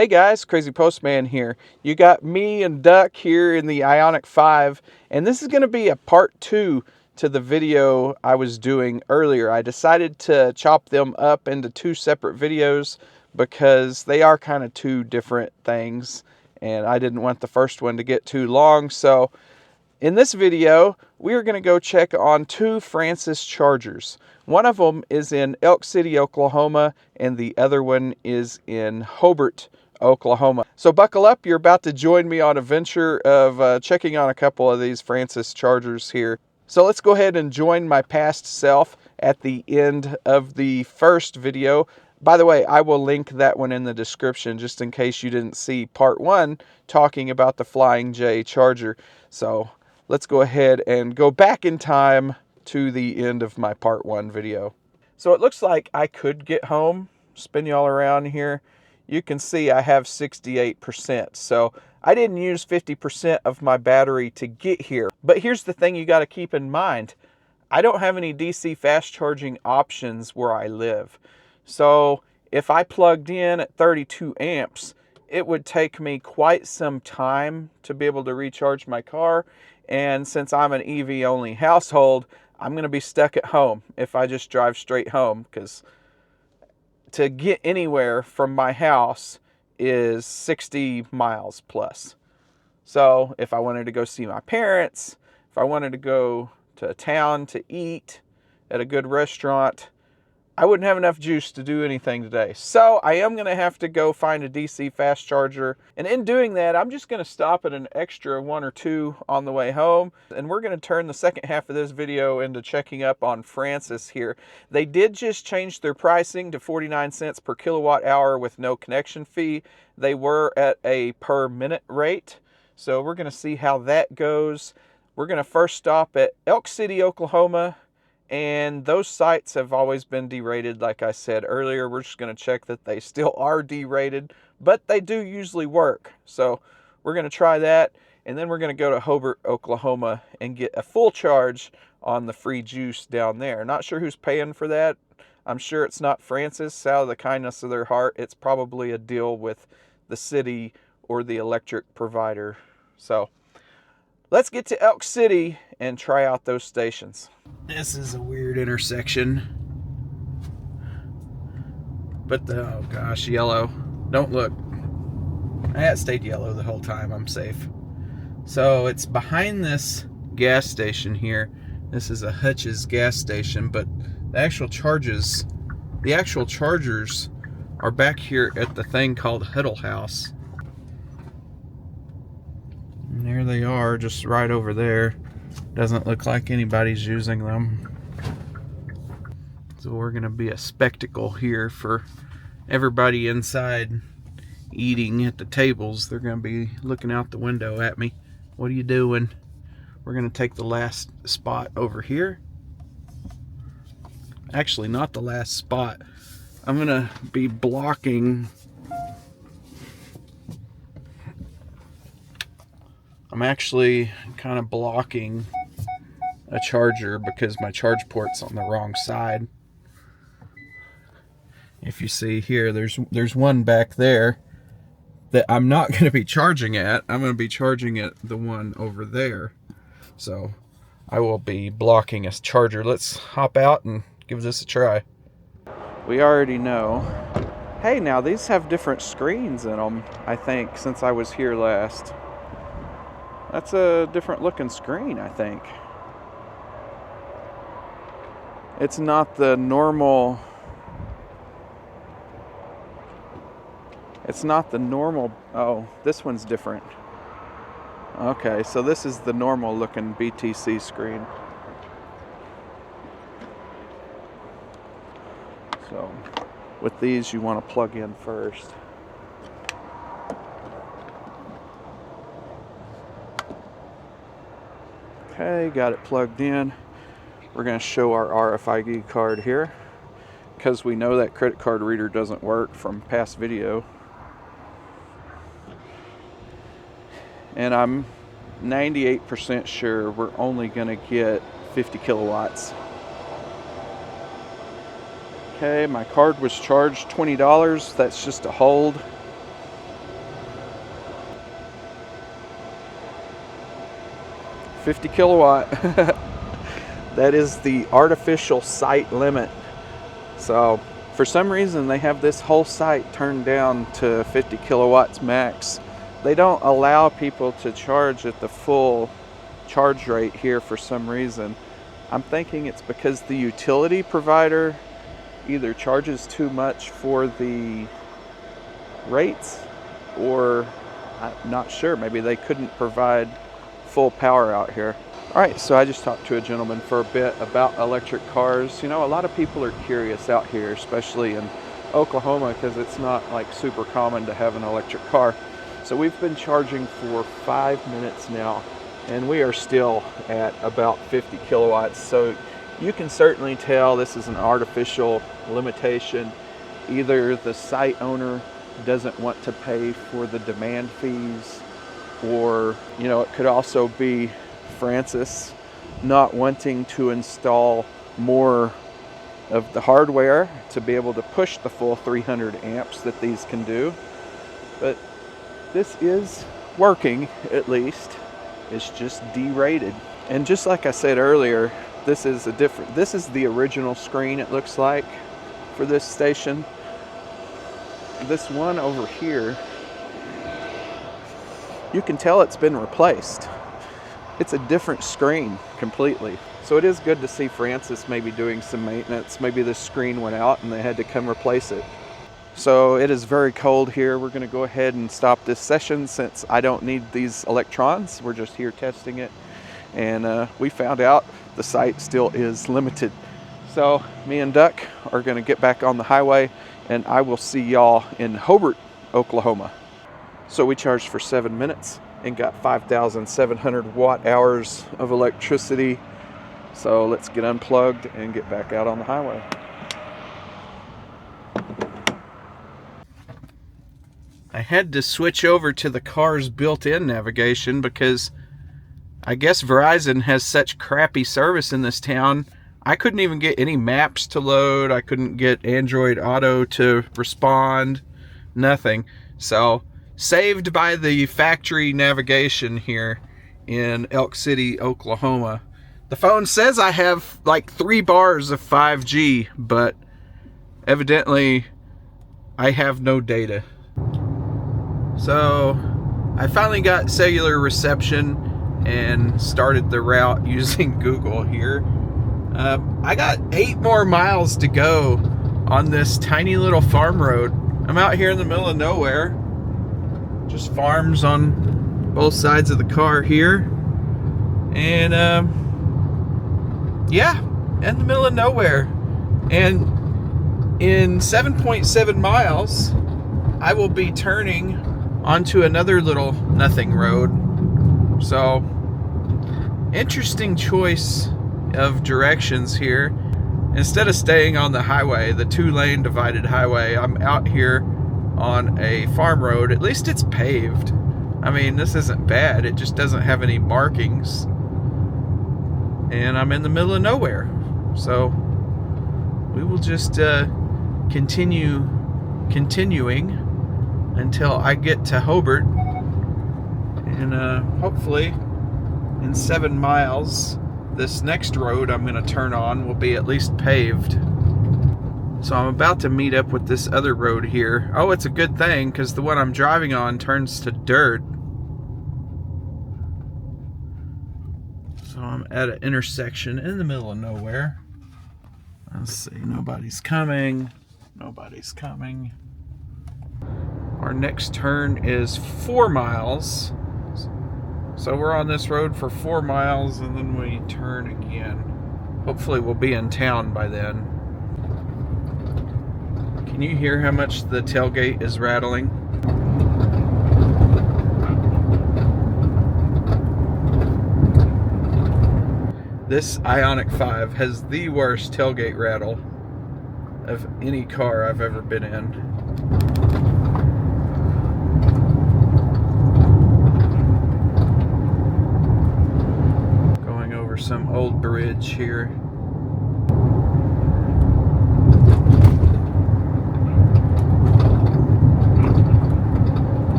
Hey guys, Crazy Postman here. You got me and Duck here in the Ioniq 5, and this is going to be a part 2 to the video I was doing earlier. I decided to chop them up into 2 separate videos because they are kind of 2 different things, and I didn't want the first one to get too long. So in this video, we are going to go check on 2 Francis Chargers. One of them is in Elk City, Oklahoma, and the other one is in Hobart, Oklahoma. So buckle up, you're about to join me on a venture of checking on a couple of these Francis Chargers here. So let's go ahead and join my past self at the end of the first video. By the way, I will link that one in the description just in case you didn't see part 1 talking about the Flying J Charger. So let's go ahead and go back in time to the end of my part 1 video. So it looks like I could get home, spin y'all around here. You can see I have 68%. So I didn't use 50% of my battery to get here. But here's the thing you got to keep in mind. I don't have any DC fast charging options where I live. So if I plugged in at 32 amps, it would take me quite some time to be able to recharge my car. And since I'm an EV only household, I'm going to be stuck at home if I just drive straight home, because to get anywhere from my house is 60 miles plus. So if I wanted to go see my parents, if I wanted to go to a town to eat at a good restaurant, I wouldn't have enough juice to do anything today. So I am going to have to go find a DC fast charger. And in doing that, I'm just going to stop at an extra 1 or 2 on the way home. And we're going to turn the second half of this video into checking up on Francis here. They did just change their pricing to 49 cents per kilowatt hour with no connection fee. They were at a per minute rate. So we're going to see how that goes. We're going to first stop at Elk City, Oklahoma. And those sites have always been derated, like I said earlier. We're just going to check that they still are derated, but they do usually work. So we're going to try that, and then we're going to go to Hobart, Oklahoma, and get a full charge on the free juice down there. Not sure who's paying for that. I'm sure it's not Francis. Out of the kindness of their heart, it's probably a deal with the city or the electric provider. So let's get to Elk City and try out those stations. This is a weird intersection. But oh gosh, yellow. Don't look. It stayed yellow the whole time. I'm safe. So it's behind this gas station here. This is a Hutch's gas station, but the actual chargers are back here at the thing called Huddle House. And there they are, just right over there. Doesn't look like anybody's using them. So we're going to be a spectacle here for everybody inside eating at the tables. They're going to be looking out the window at me. What are you doing? We're going to take the last spot over here. Actually, not the last spot. I'm going to be blocking. I'm actually kind of blocking a charger because my charge port's on the wrong side. If you see here, there's one back there that I'm not going to be charging at. I'm going to be charging at the one over there. So I will be blocking a charger. Let's hop out and give this a try. We already know. Hey, now these have different screens in them, I think, since I was here last. That's a different looking screen, I think. It's not the normal. Oh, this one's different. Okay, so this is the normal looking BTC screen. So with these, you want to plug in first. Okay, got it plugged in. We're going to show our RFID card here because we know that credit card reader doesn't work from past video. And I'm 98% sure we're only going to get 50 kilowatts. Okay, my card was charged $20. That's just a hold. 50 kilowatt. That is the artificial site limit. So for some reason they have this whole site turned down to 50 kilowatts max. They don't allow people to charge at the full charge rate here for some reason. I'm thinking it's because the utility provider either charges too much for the rates, or I'm not sure, maybe they couldn't provide full power out here. All right, so I just talked to a gentleman for a bit about electric cars. You know, a lot of people are curious out here, especially in Oklahoma, because it's not like super common to have an electric car. So we've been charging for 5 minutes now, and we are still at about 50 kilowatts. So you can certainly tell this is an artificial limitation. Either the site owner doesn't want to pay for the demand fees, or, you know, it could also be Francis not wanting to install more of the hardware to be able to push the full 300 amps that these can do. But this is working, at least. It's just derated. And just like I said earlier, this is the original screen, it looks like, for this station. This one over here, you can tell it's been replaced. It's a different screen completely. So it is good to see Francis maybe doing some maintenance. Maybe this screen went out and they had to come replace it. So it is very cold here. We're going to go ahead and stop this session since I don't need these electrons. We're just here testing it. And we found out the site still is limited. So me and Duck are going to get back on the highway, and I will see y'all in Hobart, Oklahoma. So we charged for 7 minutes and got 5,700 watt hours of electricity. So let's get unplugged and get back out on the highway. I had to switch over to the car's built-in navigation because I guess Verizon has such crappy service in this town. I couldn't even get any maps to load. I couldn't get Android Auto to respond. Nothing. So saved by the factory navigation here in Elk City, Oklahoma. The phone says I have like 3 bars of 5G, but evidently I have no data. So I finally got cellular reception and started the route using Google here. I got 8 more miles to go on this tiny little farm road. I'm out here in the middle of nowhere. Just farms on both sides of the car here. And yeah, in the middle of nowhere. And in 7.7 miles, I will be turning onto another little nothing road. So, interesting choice of directions here. Instead of staying on the highway, the 2-lane divided highway, I'm out here on a farm road. At least it's paved. I mean, this isn't bad. It just doesn't have any markings. And I'm in the middle of nowhere. So we will just continuing until I get to Hobart. And hopefully in 7 miles, this next road I'm going to turn on will be at least paved. So I'm about to meet up with this other road here. Oh, it's a good thing, because the one I'm driving on turns to dirt. So I'm at an intersection in the middle of nowhere. Let's see, nobody's coming. Nobody's coming. Our next turn is 4 miles. So we're on this road for 4 miles and then we turn again. Hopefully we'll be in town by then. Can you hear how much the tailgate is rattling? This Ioniq 5 has the worst tailgate rattle of any car I've ever been in. Going over some old bridge here.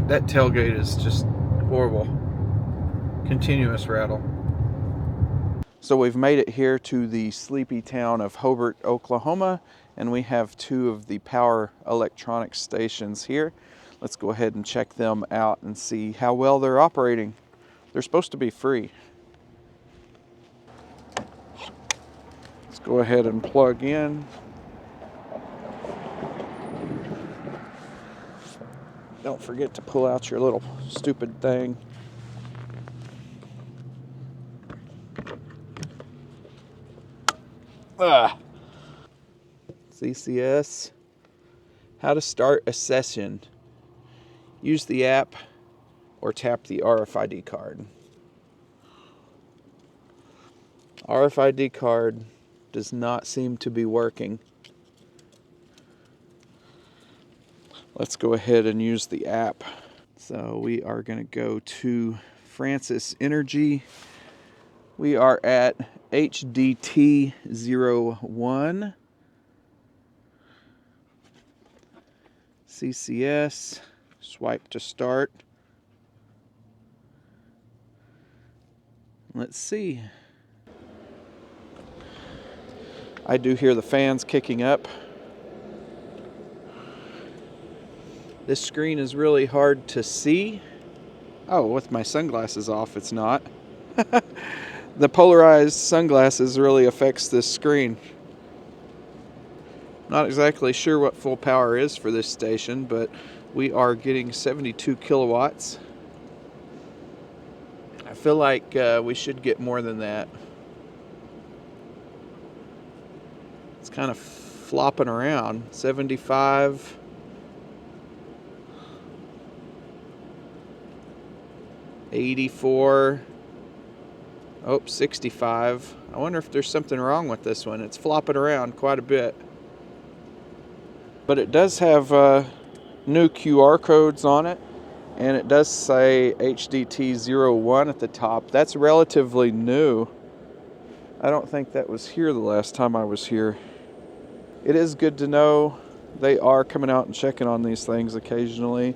That tailgate is just horrible. continuous rattle. So we've made it here to the sleepy town of Hobart, Oklahoma, and we have two of the power electronics stations here. Let's go ahead and check them out and see how well they're operating. They're supposed to be free. Let's go ahead and plug in. Don't forget to pull out your little stupid thing. CCS. How to start a session. Use the app or tap the RFID card. RFID card does not seem to be working. Let's go ahead and use the app. So we are going to go to Francis Energy. We are at HDT01. CCS. Swipe to start. Let's see. I do hear the fans kicking up. This screen is really hard to see. Oh, with my sunglasses off, it's not. The polarized sunglasses really affects this screen. Not exactly sure what full power is for this station, but we are getting 72 kilowatts. I feel like we should get more than that. It's kind of flopping around. 75. $84. Oh, 65. I wonder if there's something wrong with this one. It's flopping around quite a bit. But it does have new QR codes on it, and it does say HDT01 at the top. That's relatively new. I don't think that was here the last time I was here. It is good to know they are coming out and checking on these things occasionally.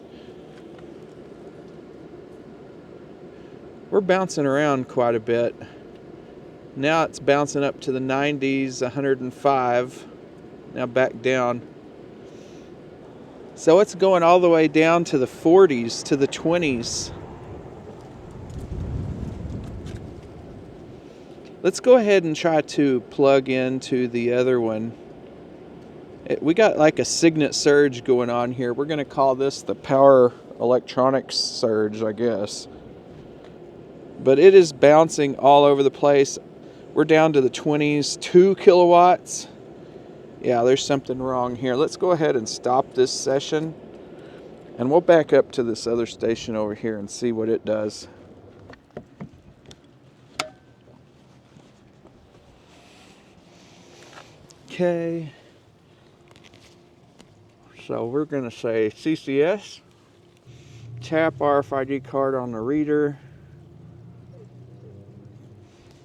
We're bouncing around quite a bit. Now it's bouncing up to the 90s, 105. Now back down. So it's going all the way down to the 40s, to the 20s. Let's go ahead and try to plug into the other one. We got like a signet surge going on here. We're going to call this the power electronics surge, I guess. But it is bouncing all over the place. We're down to the 20s, 2 kilowatts. Yeah, there's something wrong here. Let's go ahead and stop this session, and we'll back up to this other station over here and see what it does. Okay. So we're going to say CCS. Tap RFID card on the reader.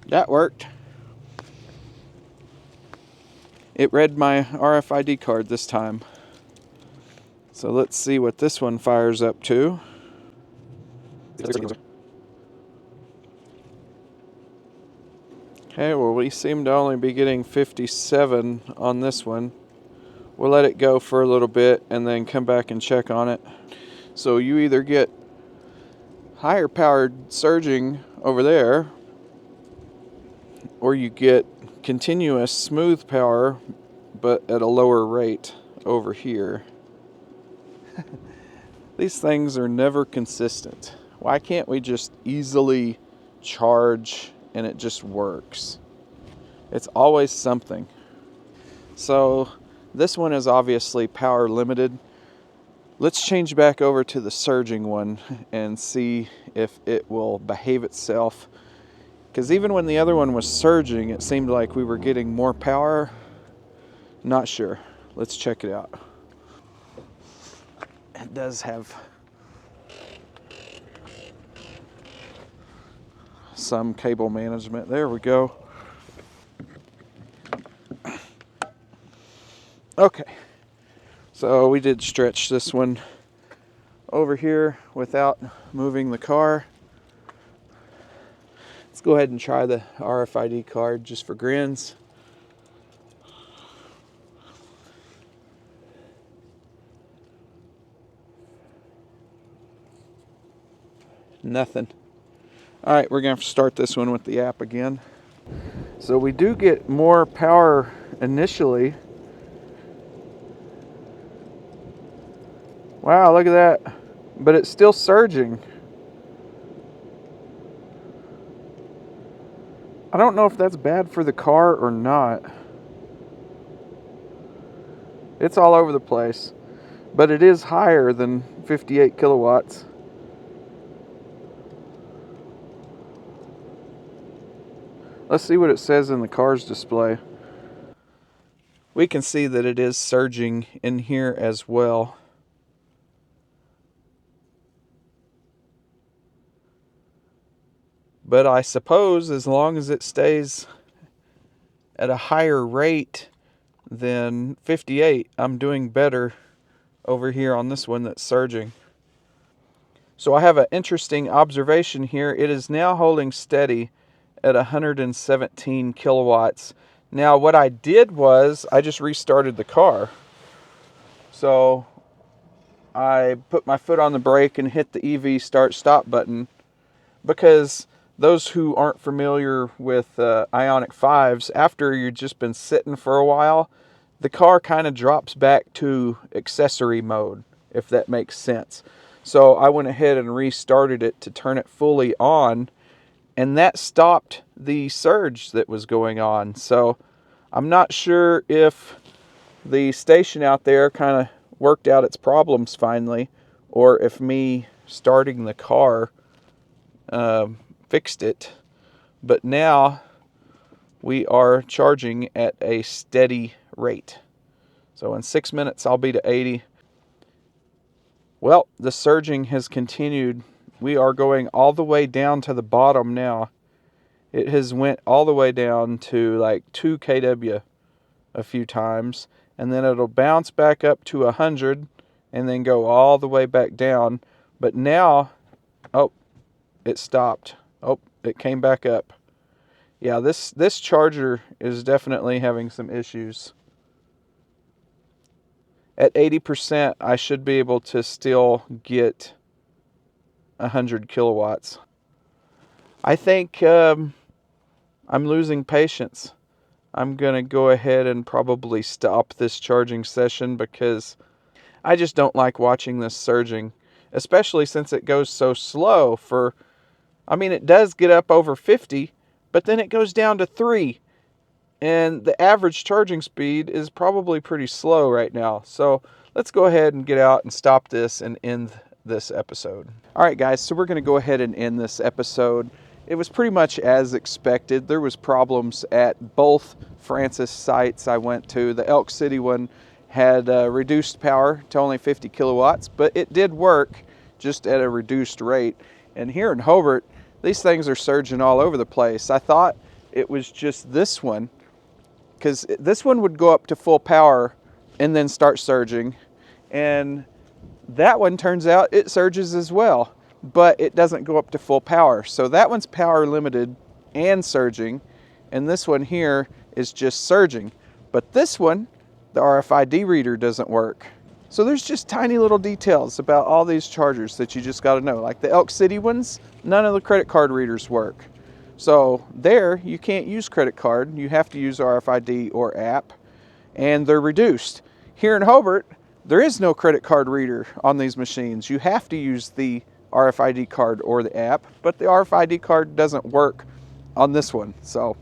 That worked. It read my RFID card this time. So let's see what this one fires up to. Okay, well, we seem to only be getting 57 on this one. We'll let it go for a little bit and then come back and check on it. So you either get higher powered surging over there, or you get continuous smooth power but at a lower rate over here. These things are never consistent. Why can't we just easily charge and it just works? It's always something. So this one is obviously power limited. Let's change back over to the surging one and see if it will behave itself. Because even when the other one was surging, it seemed like we were getting more power. Not sure. Let's check it out. It does have some cable management. There we go. Okay. So we did stretch this one over here without moving the car. Let's go ahead and try the RFID card just for grins. Nothing. All right, we're going to start this one with the app again. So we do get more power initially. Wow, look at that. But it's still surging. I don't know if that's bad for the car or not. It's all over the place. But it is higher than 58 kilowatts. Let's see what it says in the car's display. We can see that it is surging in here as well. But I suppose as long as it stays at a higher rate than 58, I'm doing better over here on this one that's surging. So I have an interesting observation here. It is now holding steady at 117 kilowatts. Now what I did was I just restarted the car. So I put my foot on the brake and hit the EV start stop button, because those who aren't familiar with Ioniq 5s, after you've just been sitting for a while, the car kind of drops back to accessory mode, if that makes sense. So I went ahead and restarted it to turn it fully on, and that stopped the surge that was going on. So I'm not sure if the station out there kind of worked out its problems finally, or if me starting the car fixed it. But now we are charging at a steady rate. So in 6 minutes I'll be to 80. Well, the surging has continued. We are going all the way down to the bottom now. It has went all the way down to like 2 kW a few times, and then it'll bounce back up to 100 and then go all the way back down. But now, oh, it stopped. Oh, it came back up. Yeah, this charger is definitely having some issues. At 80%, I should be able to still get 100 kilowatts. I think I'm losing patience. I'm going to go ahead and probably stop this charging session, because I just don't like watching this surging, especially since it goes so slow. I mean, it does get up over 50, but then it goes down to 3. And the average charging speed is probably pretty slow right now. So let's go ahead and get out and stop this and end this episode. All right, guys, so we're going to go ahead and end this episode. It was pretty much as expected. There was problems at both Francis sites I went to. The Elk City one had reduced power to only 50 kilowatts, but it did work just at a reduced rate. And here in Hobart, these things are surging all over the place. I thought it was just this one, because this one would go up to full power and then start surging. And that one, turns out, it surges as well, but it doesn't go up to full power. So that one's power limited and surging, and this one here is just surging. But this one, the RFID reader doesn't work. So there's just tiny little details about all these chargers that you just got to know. Like the Elk City ones, none of the credit card readers work. So there, you can't use credit card. You have to use RFID or app, and they're reduced. Here in Hobart, there is no credit card reader on these machines. You have to use the RFID card or the app, but the RFID card doesn't work on this one. So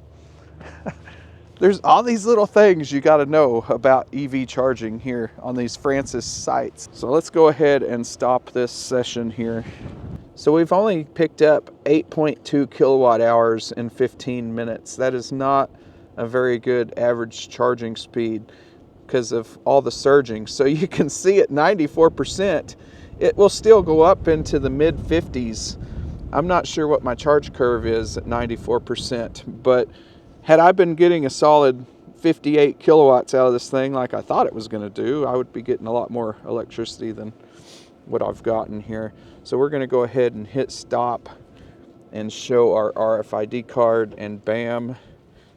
there's all these little things you got to know about EV charging here on these Francis sites. So let's go ahead and stop this session here. So we've only picked up 8.2 kilowatt hours in 15 minutes. That is not a very good average charging speed because of all the surging. So you can see at 94%, it will still go up into the mid 50s. I'm not sure what my charge curve is at 94%, but had I been getting a solid 58 kilowatts out of this thing like I thought it was going to do, I would be getting a lot more electricity than what I've gotten here. So we're going to go ahead and hit stop and show our RFID card, and bam,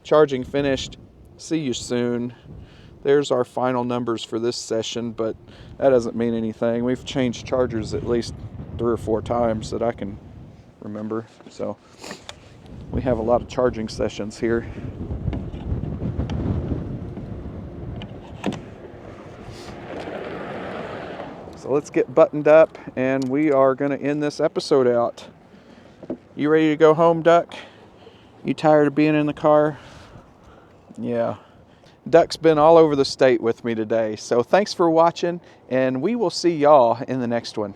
charging finished. See you soon. There's our final numbers for this session, but that doesn't mean anything. We've changed chargers at least 3 or 4 times that I can remember. So we have a lot of charging sessions here. So let's get buttoned up and we are going to end this episode out. You ready to go home, Duck? You tired of being in the car? Yeah. Duck's been all over the state with me today. So thanks for watching, and we will see y'all in the next one.